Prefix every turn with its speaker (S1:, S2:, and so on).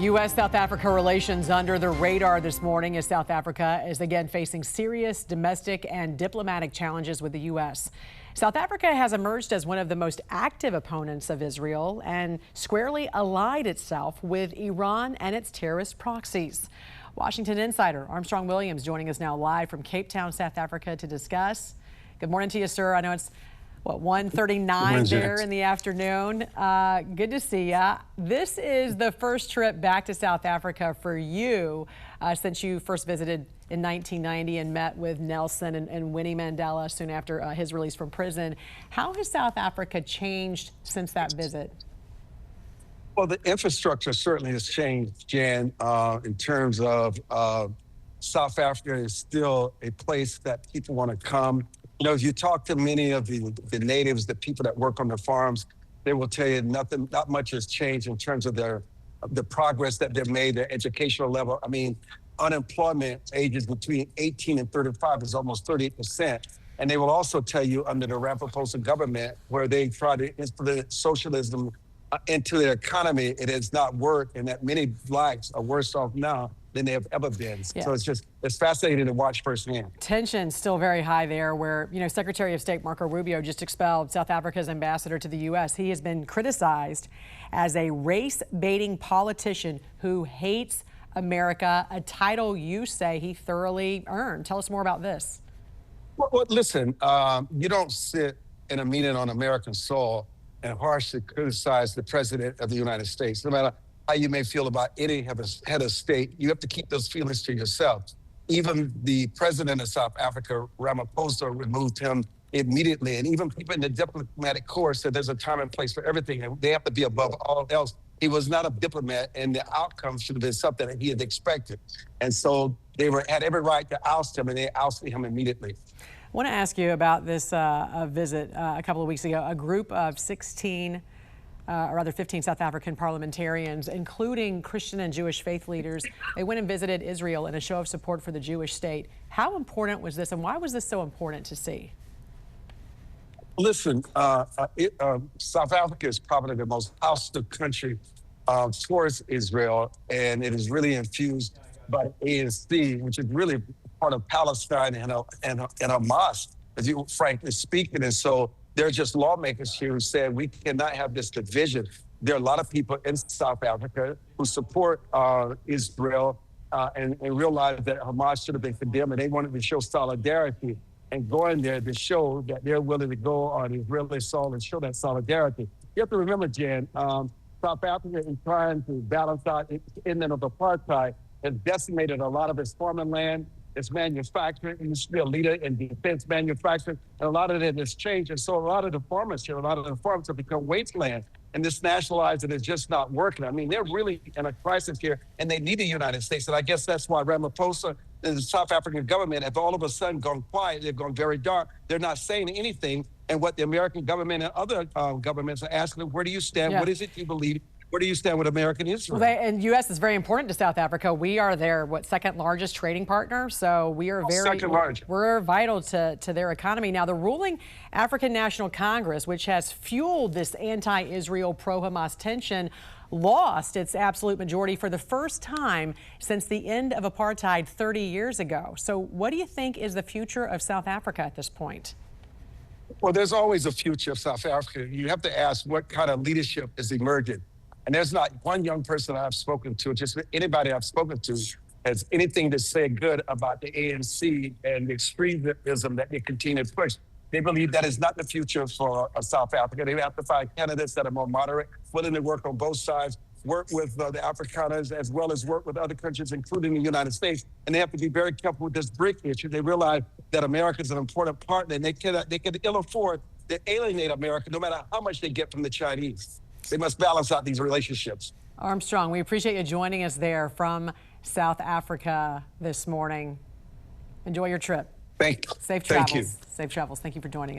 S1: U.S.-South Africa relations under the radar this morning as South Africa is again facing serious domestic and diplomatic challenges with the U.S. South Africa has emerged as one of the most active opponents of Israel and squarely allied itself with Iran and its terrorist proxies. Washington insider Armstrong Williams joining us now live from Cape Town, South Africa to discuss. Good morning to you, sir. I know it's 1:39 there in the afternoon. Good to see ya. This is the first trip back to South Africa for you since you first visited in 1990 and met with Nelson and Winnie Mandela soon after his release from prison. How has South Africa changed since that visit?
S2: Well, the infrastructure certainly has changed, Jan, in terms of South Africa is still a place that people want to come. You know, if you talk to many of the natives, the people that work on the farms, they will tell you not much has changed in terms of the progress that they've made, their educational level. I mean, unemployment ages between 18 and 35 is almost 38%. And they will also tell you under the Ramaphosa government, where they try to implement socialism into their economy, it has not worked, and that many blacks are worse off now than they have ever been. Yeah. So it's fascinating to watch firsthand.
S1: Tension's still very high there where, you know, Secretary of State Marco Rubio just expelled South Africa's ambassador to the U.S. He has been criticized as a race-baiting politician who hates America, a title you say he thoroughly earned. Tell us more about this.
S2: Well listen, you don't sit in a meeting on American soil and harshly criticize the president of the United States. No matter how you may feel about any head of state, you have to keep those feelings to yourself. Even the president of South Africa, Ramaphosa, removed him immediately. And even people in the diplomatic corps said there's a time and place for everything, and they have to be above all else. He was not a diplomat, and the outcome should have been something that he had expected. And so they had every right to oust him, and they ousted him immediately.
S1: I want to ask you about this visit a couple of weeks ago. A group of 15 South African parliamentarians, including Christian and Jewish faith leaders, they went and visited Israel in a show of support for the Jewish state. How important was this, and why was this so important to see?
S2: Listen, South Africa is probably the most hostile country towards Israel, and it is really infused by the ANC, which is really part of Palestine and Hamas, as you frankly speaking. And so there are just lawmakers here who said we cannot have this division. There are a lot of people in South Africa who support Israel and realize that Hamas should have been condemned, and they wanted to show solidarity and going there to show that they're willing to go on Israeli soil and show that solidarity. You have to remember, Jan, South Africa is trying to balance out its ending of apartheid, has decimated a lot of its farming land, its manufacturing industry, a leader in defense manufacturing, and a lot of it has changed. And so a lot of the farmers here, a lot of the farms have become wasteland, and this nationalizing is just not working. I mean, they're really in a crisis here, and they need the United States. And I guess that's why Ramaphosa and the South African government have all of a sudden gone quiet. They've gone very dark. They're not saying anything. And what the American government and other governments are asking them, where do you stand? Yeah. What is it you believe? Where do you stand with American Israel?
S1: Well, and U.S. is very important to South Africa. We are their second largest trading partner, so we are we're vital to their economy. Now, the ruling African National Congress, which has fueled this anti-Israel, pro-Hamas tension, lost its absolute majority for the first time since the end of apartheid 30 years ago. So, what do you think is the future of South Africa at this point?
S2: Well, there's always a future of South Africa. You have to ask what kind of leadership is emerging. And there's not one young person I've spoken to, just anybody I've spoken to, has anything to say good about the ANC and the extremism that they continue to push. They believe that is not the future for South Africa. They have to find candidates that are more moderate, willing to work on both sides, work with the Afrikaners, as well as work with other countries, including the United States. And they have to be very careful with this BRIC issue. They realize that America is an important partner, and they can ill afford to alienate America no matter how much they get from the Chinese. They must balance out these relationships.
S1: Armstrong, we appreciate you joining us there from South Africa this morning. Enjoy your trip.
S2: Thank you.
S1: Safe travels.
S2: Thank you.
S1: Safe travels. Thank you for joining us.